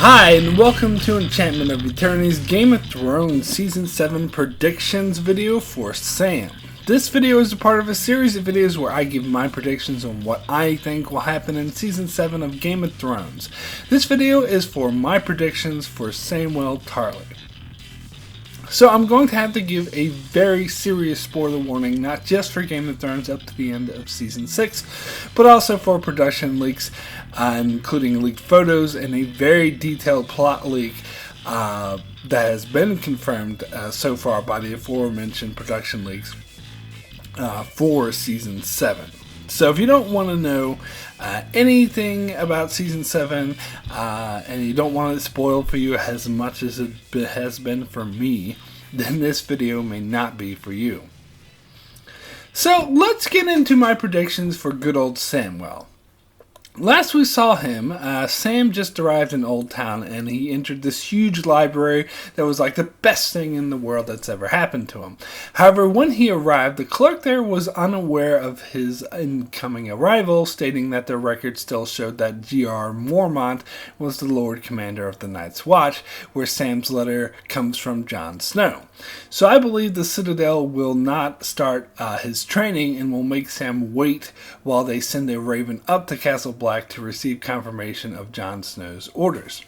Hi, and welcome to Enchantment of Eternity's Game of Thrones Season 7 predictions video for Sam. This video is a part of a series of videos where I give my predictions on what I think will happen in Season 7 of Game of Thrones. This video is for my predictions for Samwell Tarly. So I'm going to have to give a very serious spoiler warning, not just for Game of Thrones up to the end of Season 6, but also for production leaks, including leaked photos and a very detailed plot leak that has been confirmed so far by the aforementioned production leaks for Season 7. So if you don't want to know anything about Season 7 and you don't want it spoiled for you as much as it has been for me, then this video may not be for you. So let's get into my predictions for good old Samwell. Last we saw him, Sam just arrived in Old Town and he entered this huge library that was like the best thing in the world that's ever happened to him. However, when he arrived, the clerk there was unaware of his incoming arrival, stating that the record still showed that G.R. Mormont was the Lord Commander of the Night's Watch, where Sam's letter comes from Jon Snow. So I believe the Citadel will not start his training and will make Sam wait while they send a raven up to Castle Black to receive confirmation of Jon Snow's orders.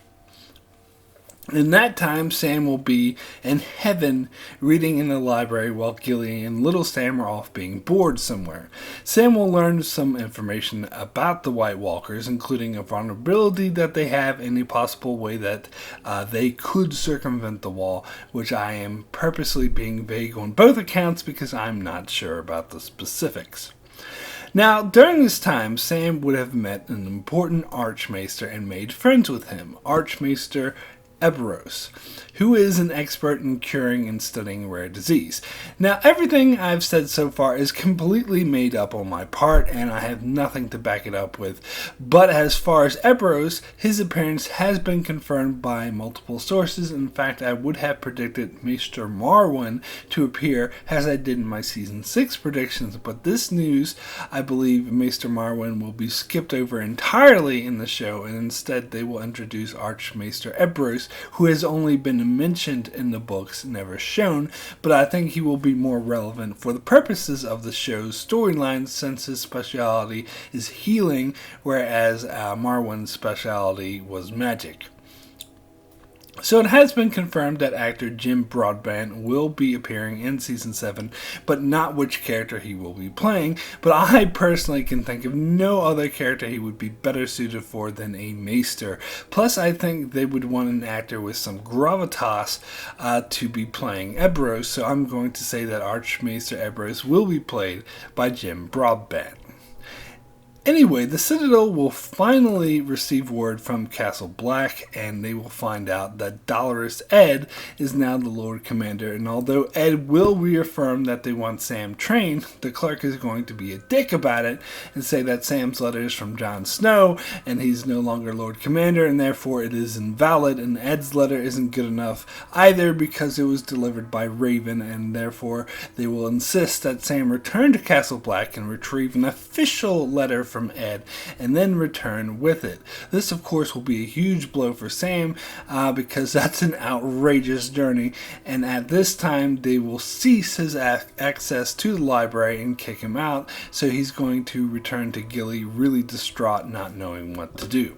In that time, Sam will be in heaven reading in the library while Gilly and Little Sam are off being bored somewhere. Sam will learn some information about the White Walkers, including a vulnerability that they have and a possible way that they could circumvent the wall, which I am purposely being vague on both accounts because I'm not sure about the specifics. Now, during this time, Sam would have met an important Archmaester and made friends with him, Archmaester Eberros, who is an expert in curing and studying rare disease. Now, everything I've said so far is completely made up on my part, and I have nothing to back it up with. But as far as Eberros, his appearance has been confirmed by multiple sources. In fact, I would have predicted Maester Marwyn to appear as I did in my Season 6 predictions, but this news, I believe Maester Marwyn will be skipped over entirely in the show, and instead they will introduce Archmaester Eberros, who has only been mentioned in the books, never shown, but I think he will be more relevant for the purposes of the show's storyline since his specialty is healing, whereas Marwyn's specialty was magic. So it has been confirmed that actor Jim Broadbent will be appearing in Season 7, but not which character he will be playing, but I personally can think of no other character he would be better suited for than a Maester. Plus, I think they would want an actor with some gravitas to be playing Eberros, so I'm going to say that Archmaester Eberros will be played by Jim Broadbent. Anyway, the Citadel will finally receive word from Castle Black, and they will find out that Dolorous Ed is now the Lord Commander, and although Ed will reaffirm that they want Sam trained, the clerk is going to be a dick about it and say that Sam's letter is from Jon Snow, and he's no longer Lord Commander, and therefore it is invalid, and Ed's letter isn't good enough either because it was delivered by Raven, and therefore they will insist that Sam return to Castle Black and retrieve an official letter from Ed and then return with it. This of course will be a huge blow for Sam because that's an outrageous journey, and at this time they will cease his access to the library and kick him out, so he's going to return to Gilly really distraught, not knowing what to do.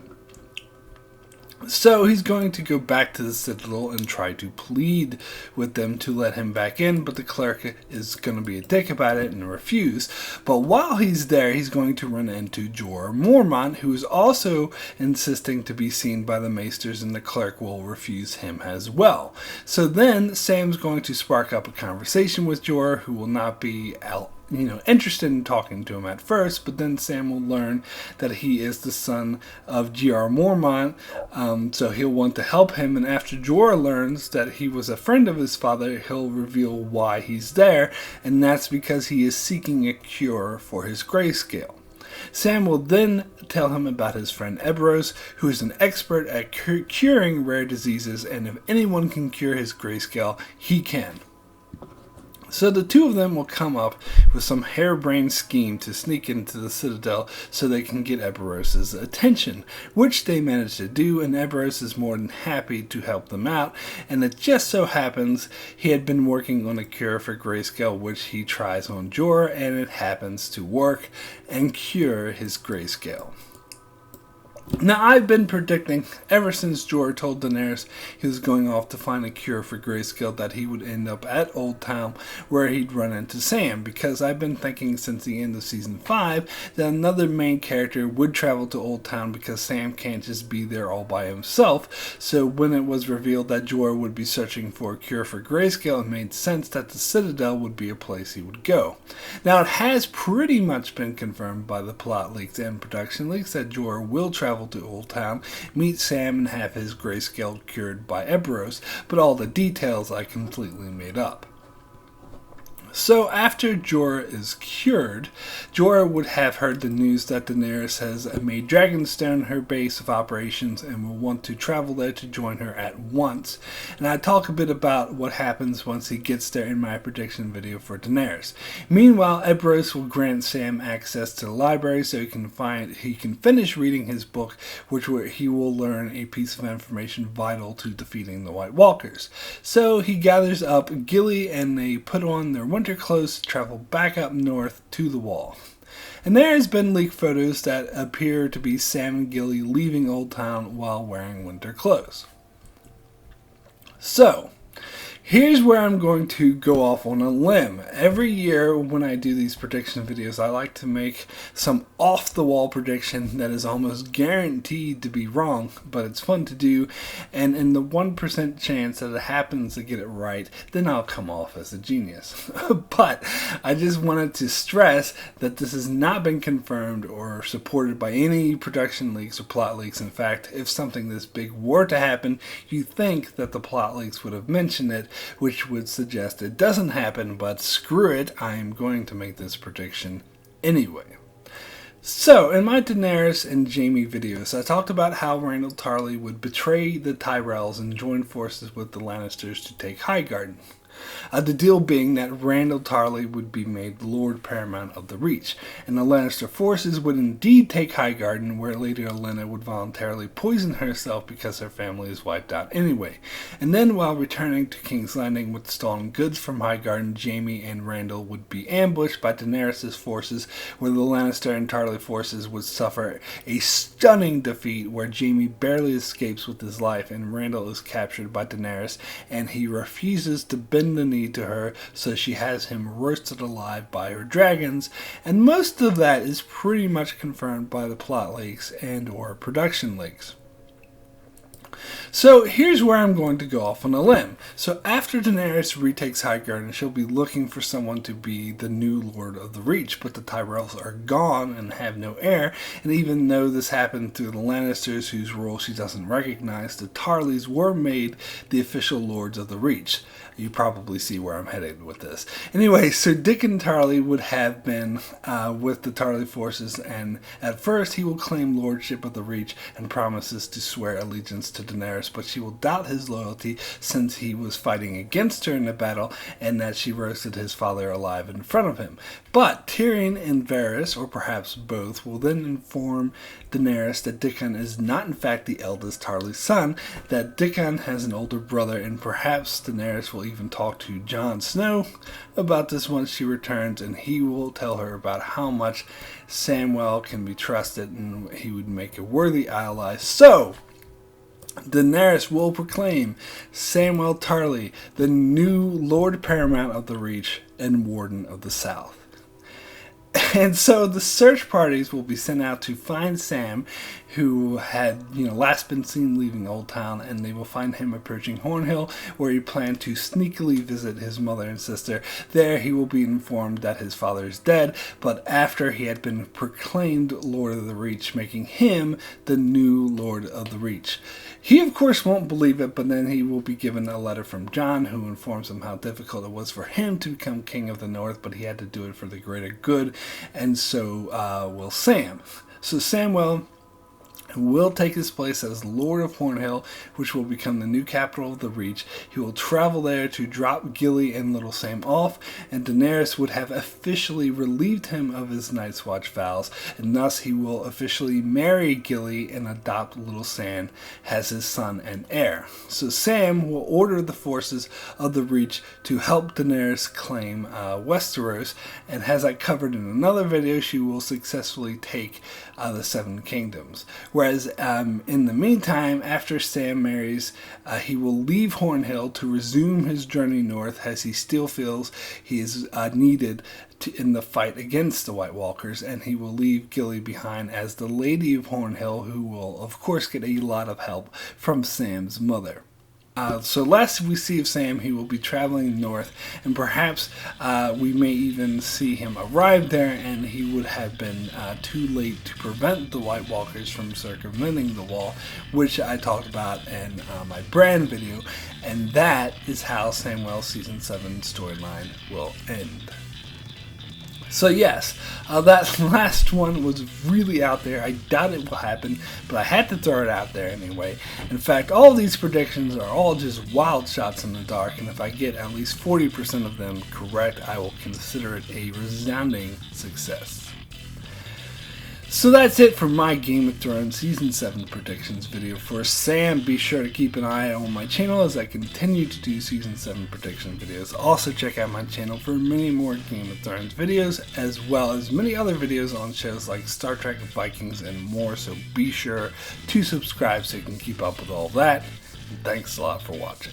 So he's going to go back to the Citadel and try to plead with them to let him back in, but the clerk is going to be a dick about it and refuse. But while he's there, he's going to run into Jorah Mormont, who is also insisting to be seen by the Maesters, and the clerk will refuse him as well. So then Sam's going to spark up a conversation with Jorah, who will not be interested in talking to him at first, but then Sam will learn that he is the son of G.R. Mormont, so he'll want to help him, and after Jorah learns that he was a friend of his father, he'll reveal why he's there, and that's because he is seeking a cure for his grayscale. Sam will then tell him about his friend Eberros, who is an expert at curing rare diseases, and if anyone can cure his grayscale, he can. So the two of them will come up with some harebrained scheme to sneak into the Citadel so they can get Eberos's attention, which they manage to do, and Eberos is more than happy to help them out, and it just so happens he had been working on a cure for grayscale, which he tries on Jorah, and it happens to work and cure his grayscale. Now, I've been predicting ever since Jorah told Daenerys he was going off to find a cure for grayscale that he would end up at Old Town where he'd run into Sam, because I've been thinking since the end of Season 5 that another main character would travel to Old Town because Sam can't just be there all by himself. So when it was revealed that Jorah would be searching for a cure for grayscale, it made sense that the Citadel would be a place he would go. Now, it has pretty much been confirmed by the plot leaks and production leaks that Jorah will travel to Old Town, meet Sam, and have his grayscale cured by Eberos, but all the details I completely made up. So after Jorah is cured, Jorah would have heard the news that Daenerys has made Dragonstone her base of operations and will want to travel there to join her at once. And I talk a bit about what happens once he gets there in my prediction video for Daenerys. Meanwhile, Eberos will grant Sam access to the library so he can finish reading his book, he will learn a piece of information vital to defeating the White Walkers. So he gathers up Gilly and they put on their winter clothes to travel back up north to the Wall. And there has been leaked photos that appear to be Sam and Gilly leaving Old Town while wearing winter clothes. So, here's where I'm going to go off on a limb. Every year when I do these prediction videos, I like to make some off-the-wall prediction that is almost guaranteed to be wrong, but it's fun to do, and in the 1% chance that it happens to get it right, then I'll come off as a genius. But I just wanted to stress that this has not been confirmed or supported by any production leaks or plot leaks. In fact, if something this big were to happen, you'd think that the plot leaks would have mentioned it, which would suggest it doesn't happen, but screw it, I am going to make this prediction anyway. So, in my Daenerys and Jaime videos, I talked about how Randyll Tarly would betray the Tyrells and join forces with the Lannisters to take Highgarden. The deal being that Randyll Tarly would be made Lord Paramount of the Reach, and the Lannister forces would indeed take Highgarden, where Lady Olenna would voluntarily poison herself because her family is wiped out anyway. And then, while returning to King's Landing with stolen goods from Highgarden, Jaime and Randyll would be ambushed by Daenerys' forces, where the Lannister and Tarly forces would suffer a stunning defeat, where Jaime barely escapes with his life, and Randyll is captured by Daenerys, and he refuses to bend the knee to her, so she has him roasted alive by her dragons, and most of that is pretty much confirmed by the plot leaks and or production leaks. So here's where I'm going to go off on a limb. So after Daenerys retakes Highgarden, she'll be looking for someone to be the new Lord of the Reach, but the Tyrells are gone and have no heir, and even though this happened through the Lannisters, whose role she doesn't recognize, the Tarlys were made the official Lords of the Reach. You probably see where I'm headed with this. Anyway, so Dickon Tarly would have been with the Tarly forces, and at first he will claim lordship of the Reach and promises to swear allegiance to Daenerys, but she will doubt his loyalty since he was fighting against her in the battle and that she roasted his father alive in front of him. But Tyrion and Varys, or perhaps both, will then inform Daenerys that Dickon is not in fact the eldest Tarly son, that Dickon has an older brother, and perhaps Daenerys will even talk to Jon Snow about this once she returns, and he will tell her about how much Samwell can be trusted and he would make a worthy ally. So Daenerys will proclaim Samwell Tarly the new Lord Paramount of the Reach and Warden of the South. And so the search parties will be sent out to find Sam, who had, last been seen leaving Old Town, and they will find him approaching Hornhill, where he planned to sneakily visit his mother and sister. There he will be informed that his father is dead, but after he had been proclaimed Lord of the Reach, making him the new Lord of the Reach. He, of course, won't believe it, but then he will be given a letter from Jon, who informs him how difficult it was for him to become King of the North, but he had to do it for the greater good, and so will Sam. So Samwell who will take his place as Lord of Hornhill, which will become the new capital of the Reach. He will travel there to drop Gilly and Little Sam off, and Daenerys would have officially relieved him of his Night's Watch vows, and thus he will officially marry Gilly and adopt Little Sam as his son and heir. So Sam will order the forces of the Reach to help Daenerys claim Westeros, and as I covered in another video, she will successfully take the Seven Kingdoms. Whereas in the meantime, after Sam marries, he will leave Hornhill to resume his journey north, as he still feels he is needed in the fight against the White Walkers, and he will leave Gilly behind as the Lady of Hornhill, who will of course get a lot of help from Sam's mother. So last we see of Sam, he will be traveling north, and perhaps we may even see him arrive there, and he would have been too late to prevent the White Walkers from circumventing the wall, which I talked about in my Bran video, and that is how Samwell's Season 7 storyline will end. So yes, that last one was really out there. I doubt it will happen, but I had to throw it out there anyway. In fact, all these predictions are all just wild shots in the dark, and if I get at least 40% of them correct, I will consider it a resounding success. So that's it for my Game of Thrones Season 7 predictions video. For Sam, be sure to keep an eye on my channel as I continue to do Season 7 prediction videos. Also check out my channel for many more Game of Thrones videos, as well as many other videos on shows like Star Trek, Vikings, and more, so be sure to subscribe so you can keep up with all that. And thanks a lot for watching.